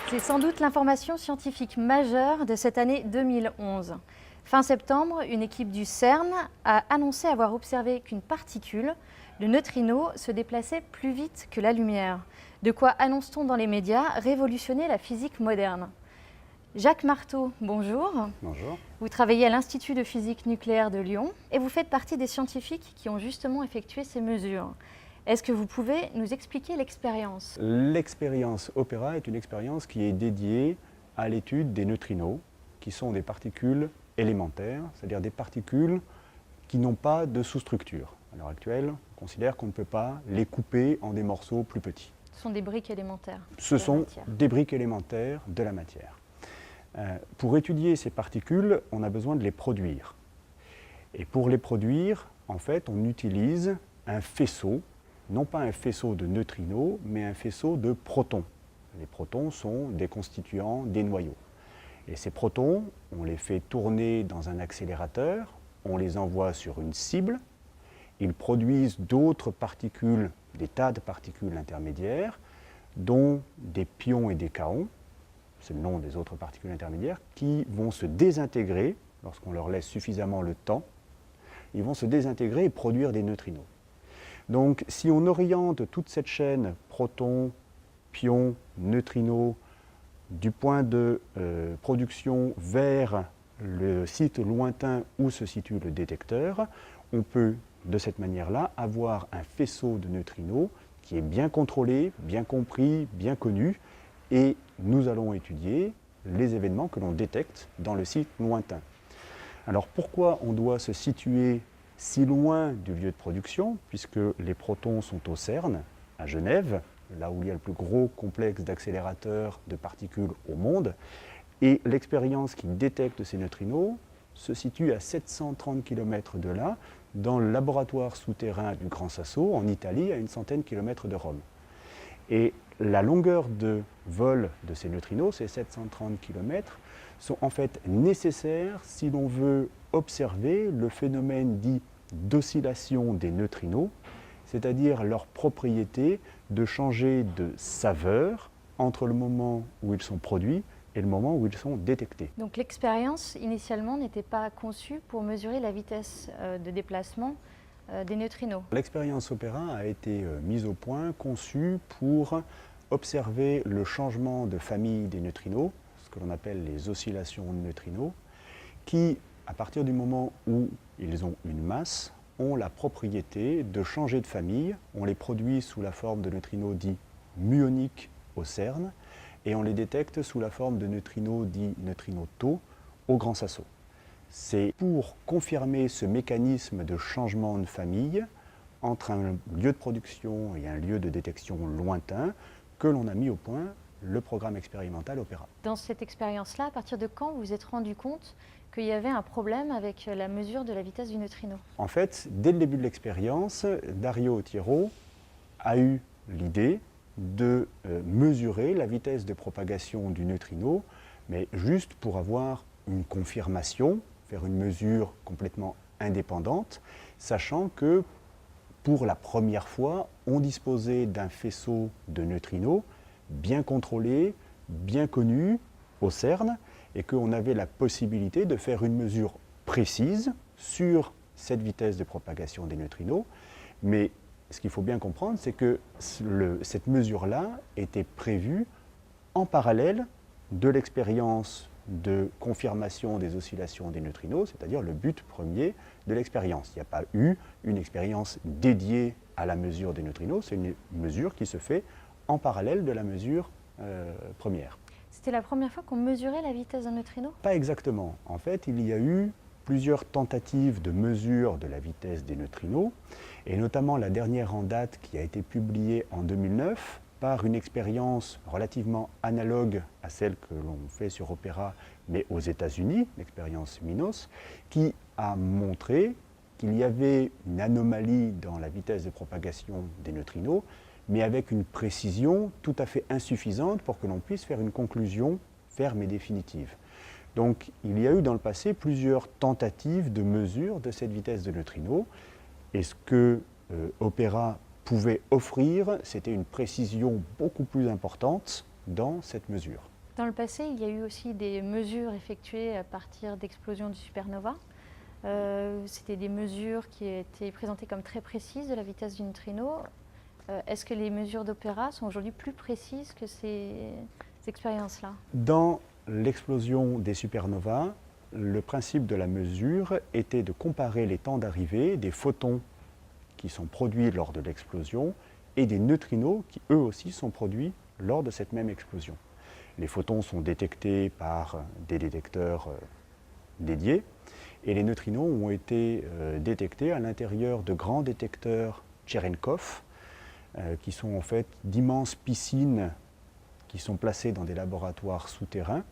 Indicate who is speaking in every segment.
Speaker 1: C'est sans doute l'information scientifique majeure de cette année 2011. Fin septembre, une équipe du CERN a annoncé avoir observé qu'une particule, le neutrino, se déplaçait plus vite que la lumière. De quoi annonce-t-on dans les médias révolutionner la physique moderne? Jacques Marteau, bonjour.
Speaker 2: Bonjour.
Speaker 1: Vous travaillez à l'Institut de physique nucléaire de Lyon et vous faites partie des scientifiques qui ont justement effectué ces mesures. Est-ce que vous pouvez nous expliquer l'expérience?
Speaker 2: L'expérience Opera est une expérience qui est dédiée à l'étude des neutrinos, qui sont des particules élémentaires, c'est-à-dire des particules qui n'ont pas de sous-structure. À l'heure actuelle, on considère qu'on ne peut pas les couper en des morceaux plus petits.
Speaker 1: Ce sont des briques élémentaires.
Speaker 2: Ce sont des briques élémentaires de la matière. Pour étudier ces particules, on a besoin de les produire. Et pour les produire, en fait, on utilise un faisceau, non pas un faisceau de neutrinos, mais un faisceau de protons. Les protons sont des constituants des noyaux. Et ces protons, on les fait tourner dans un accélérateur, on les envoie sur une cible, ils produisent d'autres particules, des tas de particules intermédiaires, dont des pions et des kaons, c'est le nom des autres particules intermédiaires, qui vont se désintégrer lorsqu'on leur laisse suffisamment le temps. Ils vont se désintégrer et produire des neutrinos. Donc si on oriente toute cette chaîne protons, pions, neutrinos, du point de production vers le site lointain où se situe le détecteur, on peut de cette manière-là avoir un faisceau de neutrinos qui est bien contrôlé, bien compris, bien connu, et nous allons étudier les événements que l'on détecte dans le site lointain. Alors pourquoi on doit se situer si loin du lieu de production, puisque les protons sont au CERN, à Genève, là où il y a le plus gros complexe d'accélérateurs de particules au monde, et l'expérience qui détecte ces neutrinos se situe à 730 km de là, dans le laboratoire souterrain du Gran Sasso, en Italie, à une centaine de kilomètres de Rome. Et la longueur de vol de ces neutrinos, ces 730 km, sont en fait nécessaires si l'on veut observer le phénomène dit d'oscillation des neutrinos, c'est-à-dire leur propriété de changer de saveur entre le moment où ils sont produits et le moment où ils sont détectés.
Speaker 1: Donc l'expérience, initialement, n'était pas conçue pour mesurer la vitesse de déplacement des neutrinos.
Speaker 2: L'expérience Opera a été mise au point, conçue pour observer le changement de famille des neutrinos, ce que l'on appelle les oscillations de neutrinos, qui, à partir du moment où ils ont une masse, ont la propriété de changer de famille. On les produit sous la forme de neutrinos dits muoniques au CERN, et on les détecte sous la forme de neutrinos dits neutrinos tau au Gran Sasso. C'est pour confirmer ce mécanisme de changement de famille entre un lieu de production et un lieu de détection lointain que l'on a mis au point le programme expérimental Opera.
Speaker 1: Dans cette expérience-là, à partir de quand vous vous êtes rendu compte qu'il y avait un problème avec la mesure de la vitesse du neutrino?
Speaker 2: En fait, dès le début de l'expérience, Dario Otiero a eu l'idée de mesurer la vitesse de propagation du neutrino, mais juste pour avoir une confirmation, faire une mesure complètement indépendante, sachant que pour la première fois, on disposait d'un faisceau de neutrinos bien contrôlé, bien connu au CERN, et qu'on avait la possibilité de faire une mesure précise sur cette vitesse de propagation des neutrinos. Mais ce qu'il faut bien comprendre, c'est que cette mesure-là était prévue en parallèle de l'expérience de confirmation des oscillations des neutrinos, c'est-à-dire le but premier de l'expérience. Il n'y a pas eu une expérience dédiée à la mesure des neutrinos, c'est une mesure qui se fait en parallèle de la mesure première.
Speaker 1: C'était la première fois qu'on mesurait la vitesse d'un neutrino?
Speaker 2: Pas exactement. En fait, il y a eu plusieurs tentatives de mesure de la vitesse des neutrinos, et notamment la dernière en date qui a été publiée en 2009, par une expérience relativement analogue à celle que l'on fait sur Opera, mais aux États-Unis, l'expérience MINOS, qui a montré qu'il y avait une anomalie dans la vitesse de propagation des neutrinos, mais avec une précision tout à fait insuffisante pour que l'on puisse faire une conclusion ferme et définitive. Donc il y a eu dans le passé plusieurs tentatives de mesure de cette vitesse de neutrinos, et ce que Opera pouvait offrir, c'était une précision beaucoup plus importante dans cette mesure.
Speaker 1: Dans le passé, il y a eu aussi des mesures effectuées à partir d'explosions de supernovas. C'était des mesures qui étaient présentées comme très précises de la vitesse du neutrino. Est-ce que les mesures d'Opéra sont aujourd'hui plus précises que ces expériences-là?
Speaker 2: Dans l'explosion des supernovas, le principe de la mesure était de comparer les temps d'arrivée des photons qui sont produits lors de l'explosion et des neutrinos qui eux aussi sont produits lors de cette même explosion. Les photons sont détectés par des détecteurs dédiés et les neutrinos ont été détectés à l'intérieur de grands détecteurs Cherenkov qui sont en fait d'immenses piscines qui sont placées dans des laboratoires souterrains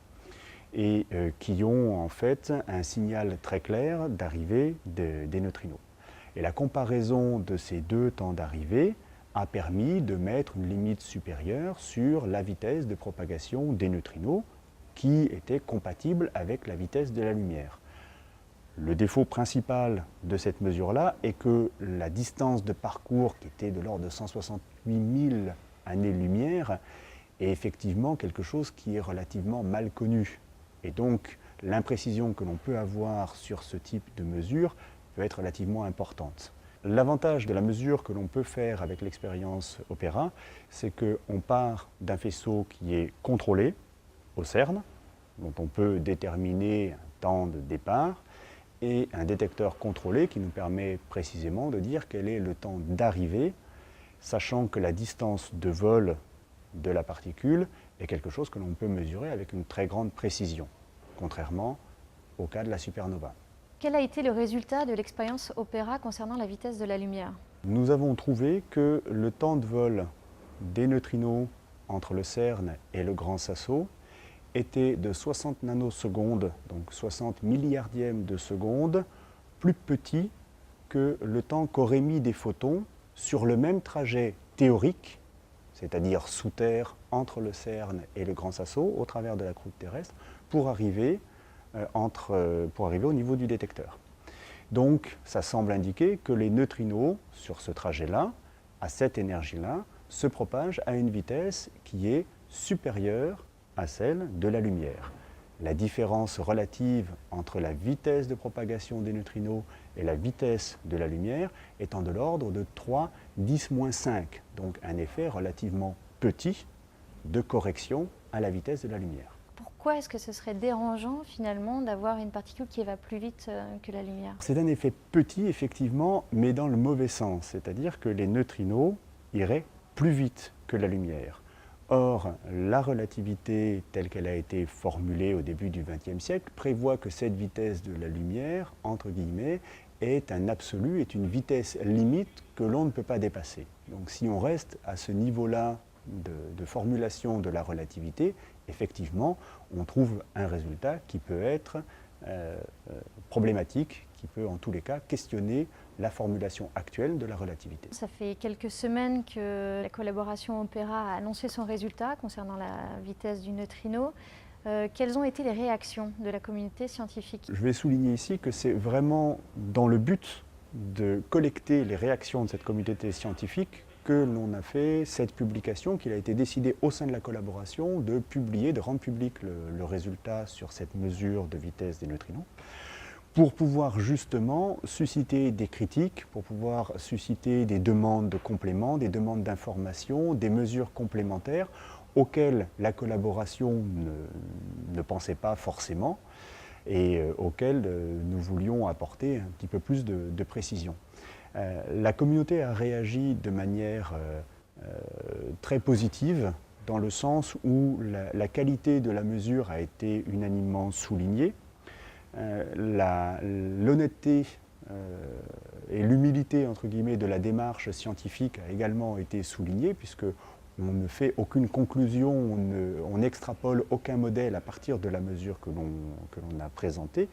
Speaker 2: et qui ont en fait un signal très clair d'arrivée des neutrinos. Et la comparaison de ces deux temps d'arrivée a permis de mettre une limite supérieure sur la vitesse de propagation des neutrinos qui était compatible avec la vitesse de la lumière. Le défaut principal de cette mesure-là est que la distance de parcours, qui était de l'ordre de 168 000 années-lumière, est effectivement quelque chose qui est relativement mal connu. Et donc, l'imprécision que l'on peut avoir sur ce type de mesure peut être relativement importante. L'avantage de la mesure que l'on peut faire avec l'expérience Opéra, c'est qu'on part d'un faisceau qui est contrôlé au CERN, dont on peut déterminer un temps de départ, et un détecteur contrôlé qui nous permet précisément de dire quel est le temps d'arrivée, sachant que la distance de vol de la particule est quelque chose que l'on peut mesurer avec une très grande précision, contrairement au cas de la supernova.
Speaker 1: Quel a été le résultat de l'expérience Opéra concernant la vitesse de la lumière?
Speaker 2: Nous avons trouvé que le temps de vol des neutrinos entre le CERN et le Grand Sasso était de 60 nanosecondes, donc 60 milliardièmes de seconde, plus petit que le temps qu'auraient mis des photons sur le même trajet théorique, c'est-à-dire sous terre entre le CERN et le Grand Sasso, au travers de la croûte terrestre, pour arriver au niveau du détecteur. Donc, ça semble indiquer que les neutrinos, sur ce trajet-là, à cette énergie-là, se propagent à une vitesse qui est supérieure à celle de la lumière. La différence relative entre la vitesse de propagation des neutrinos et la vitesse de la lumière étant de l'ordre de 3×10-5, donc un effet relativement petit de correction à la vitesse de la lumière.
Speaker 1: Pourquoi est-ce que ce serait dérangeant finalement d'avoir une particule qui va plus vite que la lumière?
Speaker 2: C'est un effet petit effectivement, mais dans le mauvais sens, c'est-à-dire que les neutrinos iraient plus vite que la lumière. Or, la relativité telle qu'elle a été formulée au début du XXe siècle prévoit que cette vitesse de la lumière, entre guillemets, est un absolu, est une vitesse limite que l'on ne peut pas dépasser. Donc si on reste à ce niveau-là de formulation de la relativité, effectivement, on trouve un résultat qui peut être problématique, qui peut en tous les cas questionner la formulation actuelle de la relativité.
Speaker 1: Ça fait quelques semaines que la collaboration Opéra a annoncé son résultat concernant la vitesse du neutrino. Quelles ont été les réactions de la communauté scientifique?
Speaker 2: Je vais souligner ici que c'est vraiment dans le but de collecter les réactions de cette communauté scientifique que l'on a fait cette publication, qu'il a été décidé au sein de la collaboration de publier, de rendre public le résultat sur cette mesure de vitesse des neutrinos, pour pouvoir justement susciter des critiques, pour pouvoir susciter des demandes de compléments, des demandes d'informations, des mesures complémentaires auxquelles la collaboration ne pensait pas forcément et auxquelles nous voulions apporter un petit peu plus de précision. La communauté a réagi de manière très positive, dans le sens où la qualité de la mesure a été unanimement soulignée. L'honnêteté et l'humilité entre guillemets de la démarche scientifique a également été soulignée, puisque on ne fait aucune conclusion, on n'extrapole aucun modèle à partir de la mesure que l'on a présentée.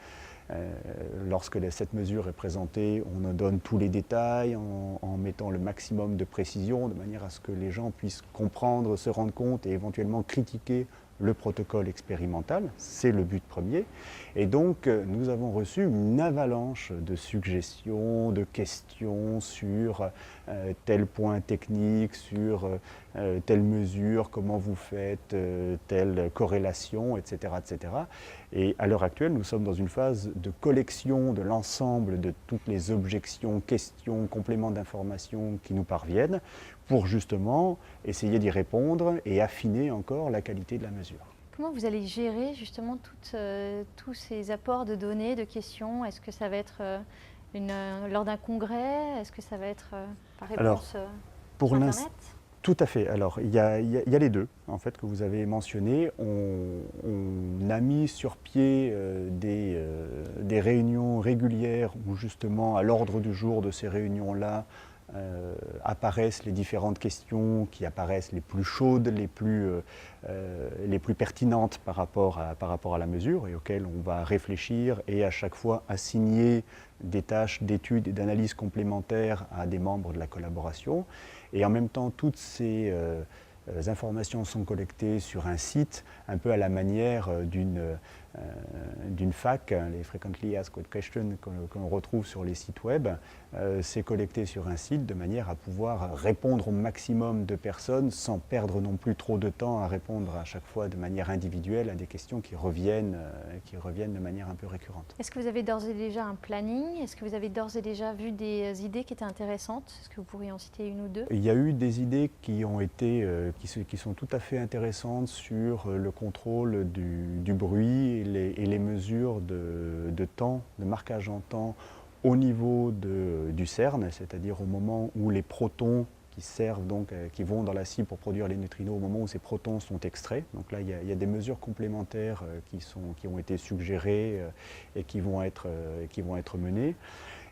Speaker 2: Lorsque cette mesure est présentée, on en donne tous les détails en mettant le maximum de précision, de manière à ce que les gens puissent comprendre, se rendre compte et éventuellement critiquer le protocole expérimental. C'est le but premier. Et donc, nous avons reçu une avalanche de suggestions, de questions sur tel point technique sur telle mesure, comment vous faites telle corrélation, etc., etc. Et à l'heure actuelle, nous sommes dans une phase de collection de l'ensemble de toutes les objections, questions, compléments d'informations qui nous parviennent pour justement essayer d'y répondre et affiner encore la qualité de la mesure.
Speaker 1: Comment vous allez gérer justement tous ces apports de données, de questions? Est-ce que ça va être lors d'un congrès? Est-ce que ça va être par réponse sur Internet?
Speaker 2: Tout à fait. Alors, il y a les deux, en fait, que vous avez mentionnés. On a mis sur pied des réunions régulières où, justement, à l'ordre du jour de ces réunions-là, apparaissent les différentes questions qui apparaissent les plus chaudes, les plus pertinentes par rapport à la mesure et auxquelles on va réfléchir et à chaque fois assigner des tâches d'études et d'analyse complémentaires à des membres de la collaboration. Et en même temps, toutes ces informations sont collectées sur un site, un peu à la manière d'une fac, les Frequently Asked Questions qu'on retrouve sur les sites web. C'est collecté sur un site de manière à pouvoir répondre au maximum de personnes sans perdre non plus trop de temps à répondre à chaque fois de manière individuelle à des questions qui reviennent de manière un peu récurrente.
Speaker 1: Est-ce que vous avez d'ores et déjà un planning? Est-ce que vous avez d'ores et déjà vu des idées qui étaient intéressantes? Est-ce que vous pourriez en citer une ou deux?
Speaker 2: Il y a eu des idées qui ont été, qui sont tout à fait intéressantes sur le contrôle du bruit et les mesures de temps, de marquage en temps au niveau du CERN, c'est-à-dire au moment où les protons qui servent donc, qui vont dans la cible pour produire les neutrinos, au moment où ces protons sont extraits. Donc là, il y a des mesures complémentaires qui ont été suggérées et qui vont être menées.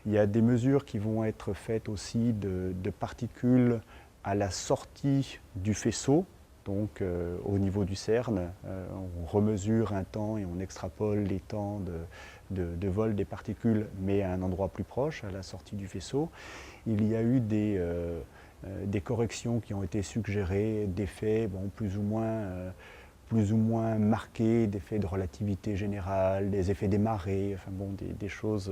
Speaker 2: Il y a des mesures qui vont être faites aussi de particules à la sortie du faisceau. Donc au niveau du CERN, on remesure un temps et on extrapole les temps de vol des particules, mais à un endroit plus proche, à la sortie du faisceau. Il y a eu des corrections qui ont été suggérées, d'effets plus ou moins marqués, d'effets de relativité générale, des effets des marées, des choses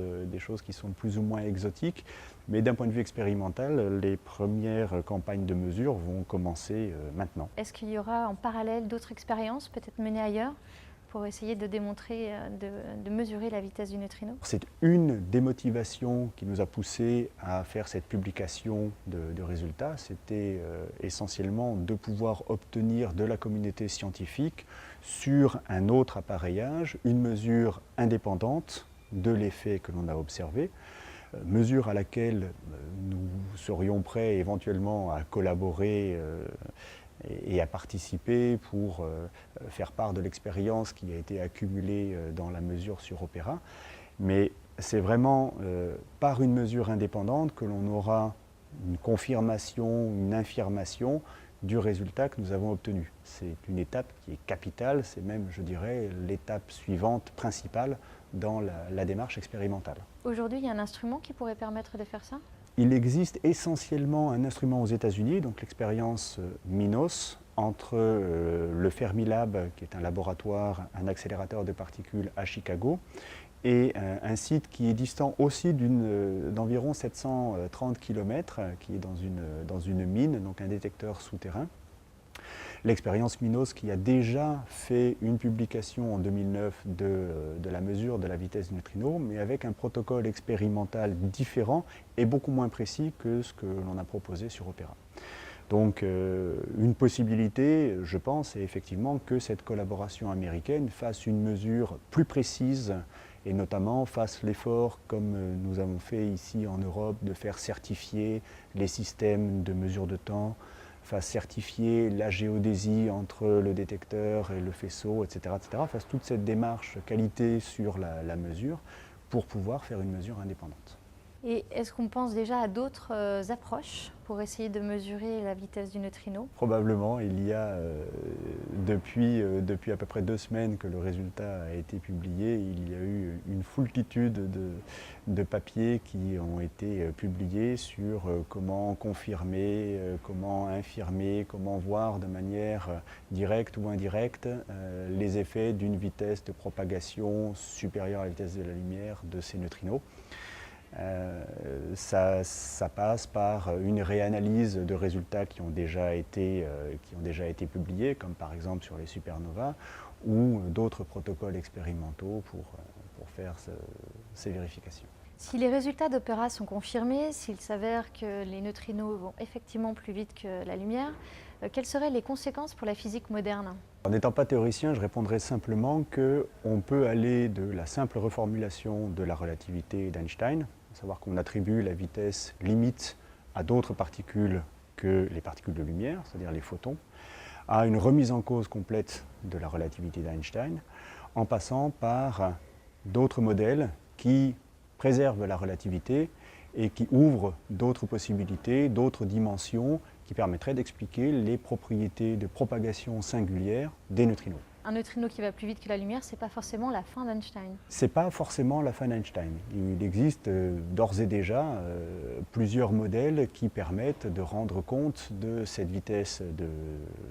Speaker 2: qui sont plus ou moins exotiques. Mais d'un point de vue expérimental, les premières campagnes de mesure vont commencer maintenant.
Speaker 1: Est-ce qu'il y aura en parallèle d'autres expériences, peut-être menées ailleurs, pour essayer de démontrer, de mesurer la vitesse du neutrino?
Speaker 2: C'est une des motivations qui nous a poussé à faire cette publication de résultats. C'était essentiellement de pouvoir obtenir de la communauté scientifique sur un autre appareillage une mesure indépendante de l'effet que l'on a observé, mesure à laquelle nous serions prêts éventuellement à collaborer et à participer pour faire part de l'expérience qui a été accumulée dans la mesure sur Opera. Mais c'est vraiment par une mesure indépendante que l'on aura une confirmation, une infirmation du résultat que nous avons obtenu. C'est une étape qui est capitale, c'est même, je dirais, l'étape suivante principale dans la démarche expérimentale.
Speaker 1: Aujourd'hui, il y a un instrument qui pourrait permettre de faire ça?
Speaker 2: Il existe essentiellement un instrument aux États-Unis, donc l'expérience MINOS, entre le Fermilab, qui est un laboratoire, un accélérateur de particules à Chicago, et un site qui est distant aussi d'environ 730 km, qui est dans une mine, donc un détecteur souterrain. L'expérience MINOS qui a déjà fait une publication en 2009 de la mesure de la vitesse du neutrino, mais avec un protocole expérimental différent et beaucoup moins précis que ce que l'on a proposé sur Opera. Donc une possibilité, je pense, est effectivement que cette collaboration américaine fasse une mesure plus précise et notamment fasse l'effort, comme nous avons fait ici en Europe, de faire certifier les systèmes de mesure de temps, fasse certifier la géodésie entre le détecteur et le faisceau, etc., fasse toute cette démarche qualité sur la mesure pour pouvoir faire une mesure indépendante.
Speaker 1: Et est-ce qu'on pense déjà à d'autres approches pour essayer de mesurer la vitesse du neutrino?
Speaker 2: Probablement, il y a depuis à peu près 2 semaines que le résultat a été publié, il y a eu une foultitude de papiers qui ont été publiés sur comment confirmer, comment infirmer, comment voir de manière directe ou indirecte les effets d'une vitesse de propagation supérieure à la vitesse de la lumière de ces neutrinos. Ça passe par une réanalyse de résultats qui ont déjà été publiés, comme par exemple sur les supernovas, ou d'autres protocoles expérimentaux pour faire ces vérifications.
Speaker 1: Si les résultats d'Opéra sont confirmés, s'il s'avère que les neutrinos vont effectivement plus vite que la lumière, quelles seraient les conséquences pour la physique moderne?
Speaker 2: En n'étant pas théoricien, je répondrai simplement qu'on peut aller de la simple reformulation de la relativité d'Einstein, à savoir qu'on attribue la vitesse limite à d'autres particules que les particules de lumière, c'est-à-dire les photons, à une remise en cause complète de la relativité d'Einstein, en passant par d'autres modèles qui préservent la relativité et qui ouvrent d'autres possibilités, d'autres dimensions qui permettraient d'expliquer les propriétés de propagation singulière des neutrinos.
Speaker 1: Un neutrino qui va plus vite que la lumière, ce n'est pas forcément la fin d'Einstein.
Speaker 2: Ce n'est pas forcément la fin d'Einstein. Il existe d'ores et déjà plusieurs modèles qui permettent de rendre compte de cette vitesse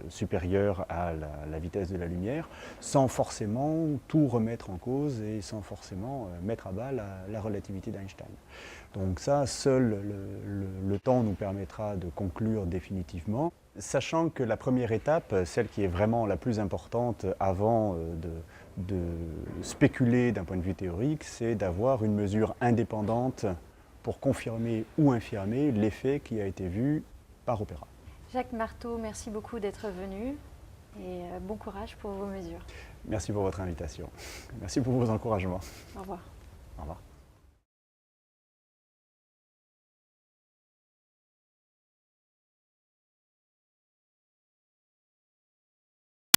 Speaker 2: supérieure à la vitesse de la lumière, sans forcément tout remettre en cause et sans forcément mettre à bas la relativité d'Einstein. Donc ça, seul le temps nous permettra de conclure définitivement. Sachant que la première étape, celle qui est vraiment la plus importante avant de spéculer d'un point de vue théorique, c'est d'avoir une mesure indépendante pour confirmer ou infirmer l'effet qui a été vu par Opéra.
Speaker 1: Jacques Marteau, merci beaucoup d'être venu et bon courage pour vos mesures.
Speaker 2: Merci pour votre invitation. Merci pour vos encouragements.
Speaker 1: Au revoir.
Speaker 2: Au revoir.